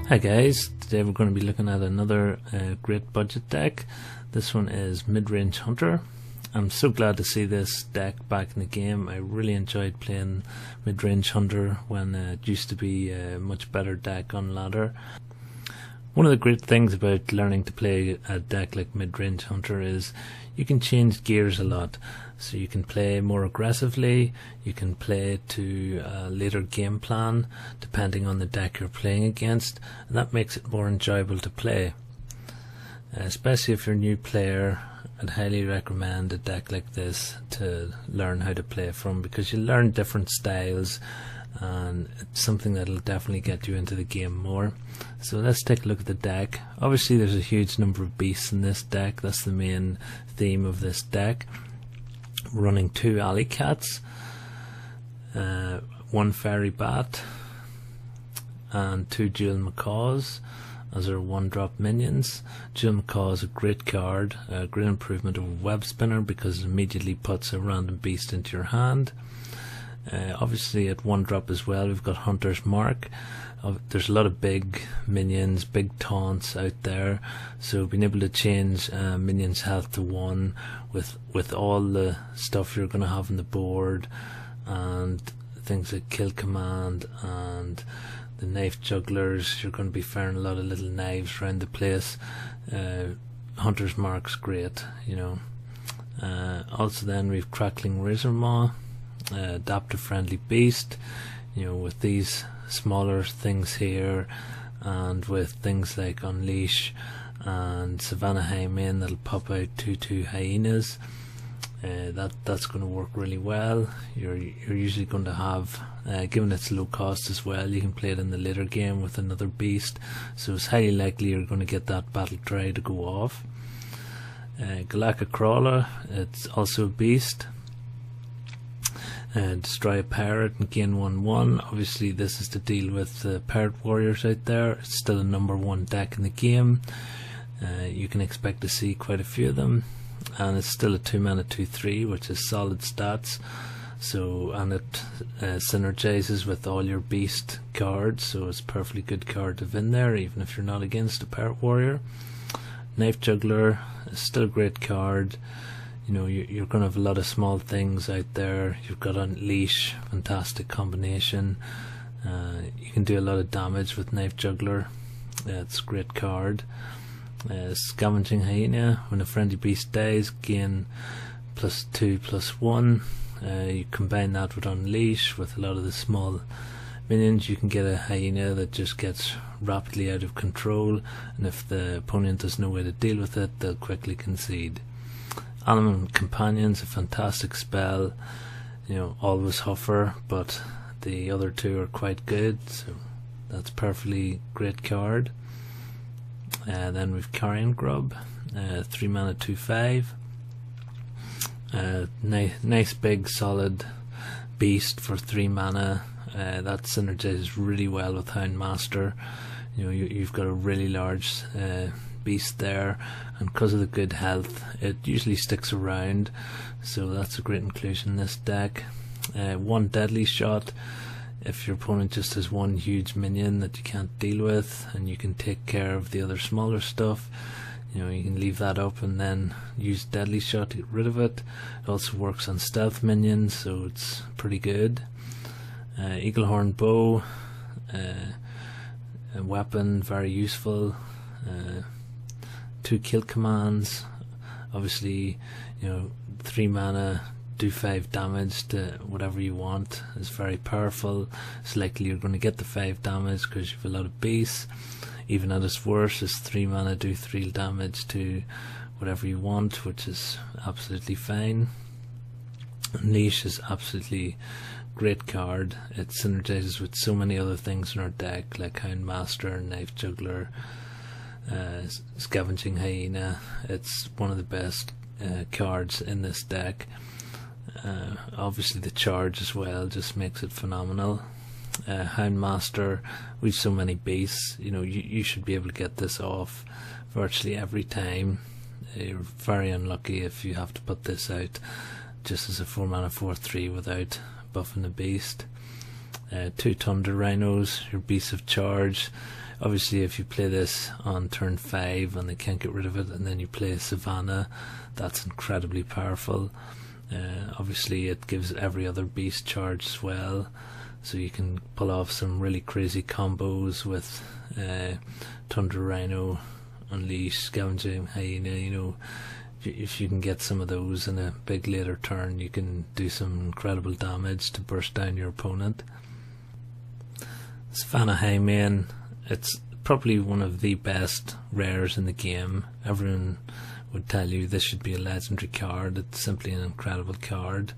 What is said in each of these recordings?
Hi guys, today we're going to be looking at another great budget deck. This one is MidRange Hunter. I'm so glad to see this deck back in the game. I really enjoyed playing MidRange Hunter when it used to be a much better deck on ladder. One of the great things about learning to play a deck like MidRange Hunter is you can change gears a lot. So you can play more aggressively, you can play to a later game plan depending on the deck you're playing against, and that makes it more enjoyable to play. Especially if you're a new player, I'd highly recommend a deck like this to learn how to play from, because you learn different styles and it's something that'll definitely get you into the game more. So let's take a look at the deck. Obviously there's a huge number of beasts in this deck. That's the main theme of this deck. We're running 2 alley cats, 1 fairy bat and 2 jewel macaws as our 1-drop minions. Jewel macaw is a great card, a great improvement over web spinner because it immediately puts a random beast into your hand. Obviously at 1-drop as well we've got Hunter's Mark. There's a lot of big minions, big taunts out there, so being able to change minions health to 1 with all the stuff you're going to have on the board, and things like kill command and the knife jugglers, you're going to be firing a lot of little knives around the place. Hunter's Mark's great, you know. Also then we've Crackling Razor Maw, adaptive friendly beast, you know, with these smaller things here and with things like Unleash and Savannah Highmane that'll pop out 2/2 hyenas. That's going to work really well. You're usually going to have, given its low cost as well, you can play it in the later game with another beast, so it's highly likely you're going to get that battle cry to go off. Galactic Crawler, it's also a beast. Destroy a pirate and gain 1/1. Obviously this is to deal with the pirate warriors out there. It's still a #1 deck in the game. You can expect to see quite a few of them, and it's still a 2-mana 2/3, which is solid stats. So, and it synergizes with all your beast cards, so it's a perfectly good card to have in there even if you're not against a pirate warrior. Knife Juggler is still a great card. You know, you're going to have a lot of small things out there. You've got Unleash, fantastic combination. You can do a lot of damage with Knife Juggler. It's a great card. Scavenging Hyena, when a friendly beast dies, gain +2/+1. You combine that with Unleash with a lot of the small minions. You can get a hyena that just gets rapidly out of control, and if the opponent doesn't know way to deal with it, they'll quickly concede. Animal Companion's a fantastic spell, you know, always Huffer, but the other 2 are quite good, so that's perfectly great card. Then we've Carrion Grub, 3-mana 2/5. Nice big solid beast for 3 mana. That synergizes really well with Houndmaster. You know, you've got a really large beast there, and because of the good health it usually sticks around, so that's a great inclusion in this deck. 1 Deadly Shot, if your opponent just has 1 huge minion that you can't deal with and you can take care of the other smaller stuff, you know, you can leave that up and then use Deadly Shot to get rid of it. It also works on stealth minions, so it's pretty good. Eaglehorn Bow, a weapon, very useful. 2 kill commands, obviously, you know, 3 mana, do 5 damage to whatever you want, is very powerful. It's likely you're going to get the 5 damage because you have a lot of beasts. Even at its worst, it's 3 mana, do 3 damage to whatever you want, which is absolutely fine. Unleash is absolutely great card. It synergizes with so many other things in our deck like Houndmaster, Knife Juggler, Scavenging Hyena. It's one of the best cards in this deck. Obviously the charge as well just makes it phenomenal. Houndmaster, we've so many beasts, you know, you should be able to get this off virtually every time. You're very unlucky if you have to put this out just as a 4-mana 4/3 without buffing the beast. 2 Thunder Rhinos, your beasts of charge. Obviously if you play this on turn 5 and they can't get rid of it, and then you play Savannah, that's incredibly powerful. Obviously it gives every other beast charge as well, so you can pull off some really crazy combos with Tundra Rhino, Unleash, Scavenging Hyena. You know, if you can get some of those in a big later turn, you can do some incredible damage to burst down your opponent. Savannah Highmane, it's probably one of the best rares in the game. Everyone would tell you this should be a legendary card. It's simply an incredible card.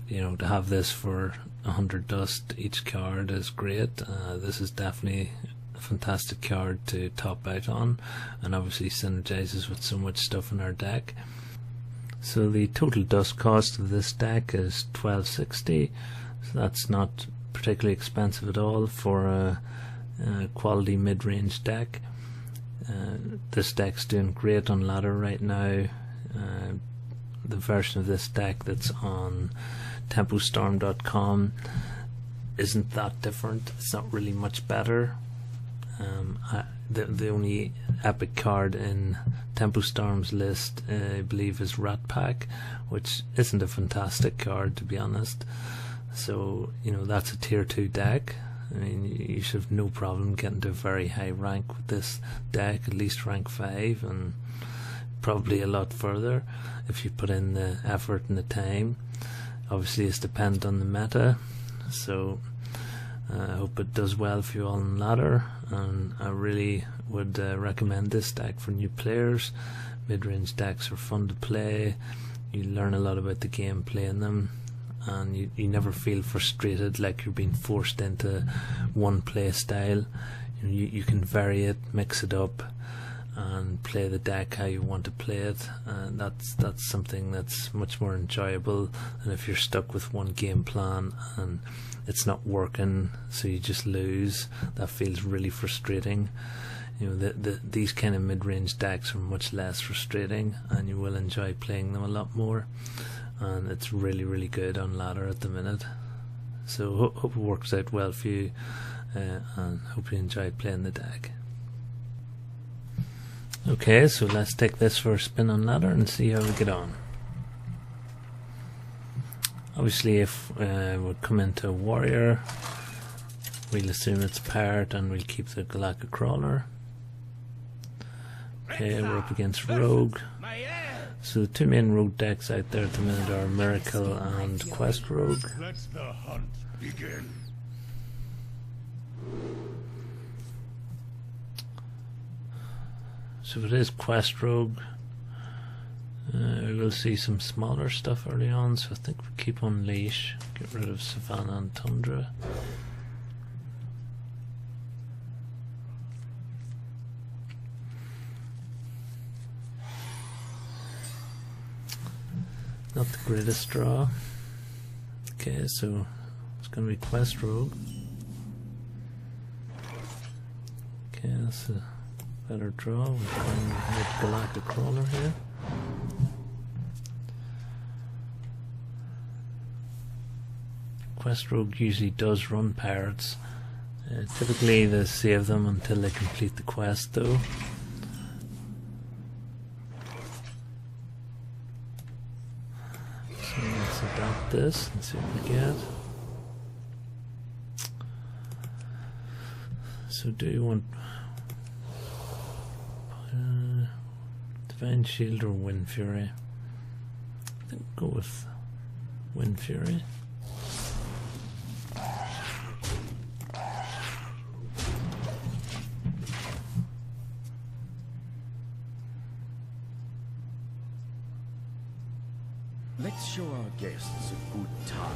You know, to have this for 100 dust each card is great. This is definitely a fantastic card to top out on, and obviously synergizes with so much stuff in our deck. So the total dust cost of this deck is 1260, so that's not particularly expensive at all for a quality mid-range deck. This deck's doing great on ladder right now. The version of this deck that's on TempoStorm.com isn't that different. It's not really much better. The only epic card in TempoStorm's list, I believe, is Rat Pack, which isn't a fantastic card, to be honest. So, you know, that's a tier 2 deck. I mean, you should have no problem getting to a very high rank with this deck, at least rank 5, and probably a lot further if you put in the effort and the time. Obviously it's dependent on the meta, so I hope it does well for you all on ladder, and I really would recommend this deck for new players. Mid-range decks are fun to play, you learn a lot about the game playing them, and you never feel frustrated like you're being forced into one play style. You can vary it, mix it up, and play the deck how you want to play it, and that's something that's much more enjoyable than if you're stuck with one game plan and it's not working, so you just lose. That feels really frustrating. You know, these kind of mid-range decks are much less frustrating, and you will enjoy playing them a lot more, and it's really good on ladder at the minute. So hope it works out well for you, and hope you enjoy playing the deck. Okay, so let's take this for a spin on ladder and see how we get on. Obviously if we come into a warrior, we'll assume it's part and we'll keep the Galactic Crawler. Okay, we're up against rogue. So the two main rogue decks out there at the minute are Miracle and Quest Rogue. Let the hunt begin. So if it is Quest Rogue, we'll see some smaller stuff early on, so I think we'll keep Unleash, get rid of Savannah and Tundra. Not the greatest draw. Okay, so it's going to be Quest Rogue. Okay, that's a better draw. We're going to have Galactic Crawler here. Quest Rogue usually does run pirates. Typically they save them until they complete the quest though. So let's adapt this and see what we get. So do you want Divine Shield or Wind Fury? I think we'll go with Wind Fury. Let's show our guests a good time.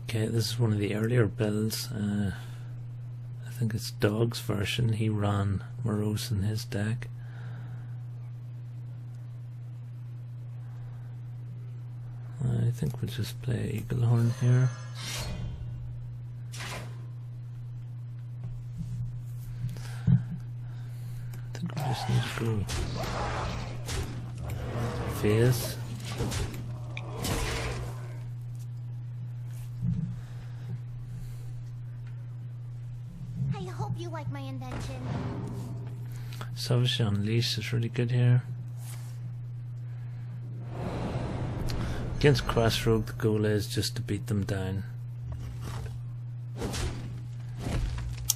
Okay, this is one of the earlier builds. I think it's Dog's version. He ran Morose in his deck. I think we'll just play Eaglehorn here. I think we just need to go Phase. hope you like my invention. Savage Unleash is really good here. Against Quest Rogue, the goal is just to beat them down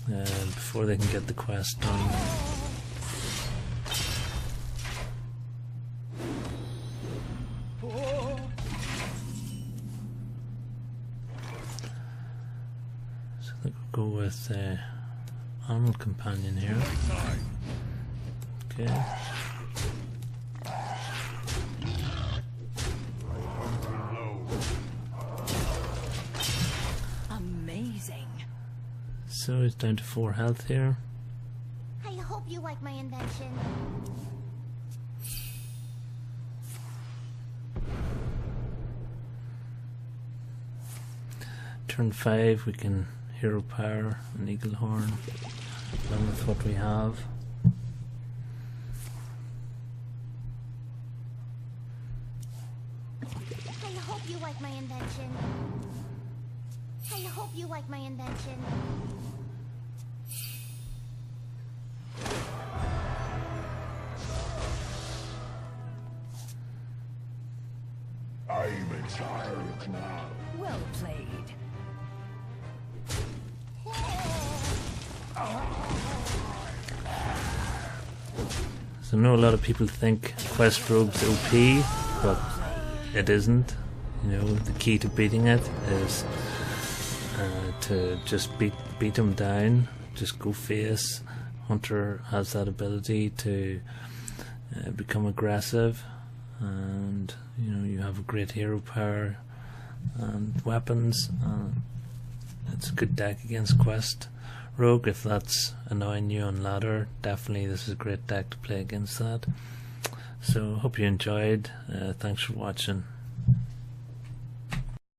before they can get the quest done. So I think we'll go with Animal Companion here. Okay. Amazing. So it's down to 4 health here. I hope you like my invention. Turn 5 we can Hero Power and Eagle Horn along with what we have. I hope you like my invention. I hope you like my invention. I'm a child now. Well played. So I know a lot of people think Quest Rogue's OP, but it isn't. You know, the key to beating it is to just beat them down, just go face. Hunter has that ability to become aggressive, and you know, you have a great hero power and weapons. It's a good deck against Quest Rogue. If that's annoying you on ladder, definitely this is a great deck to play against that. So hope you enjoyed. Thanks for watching.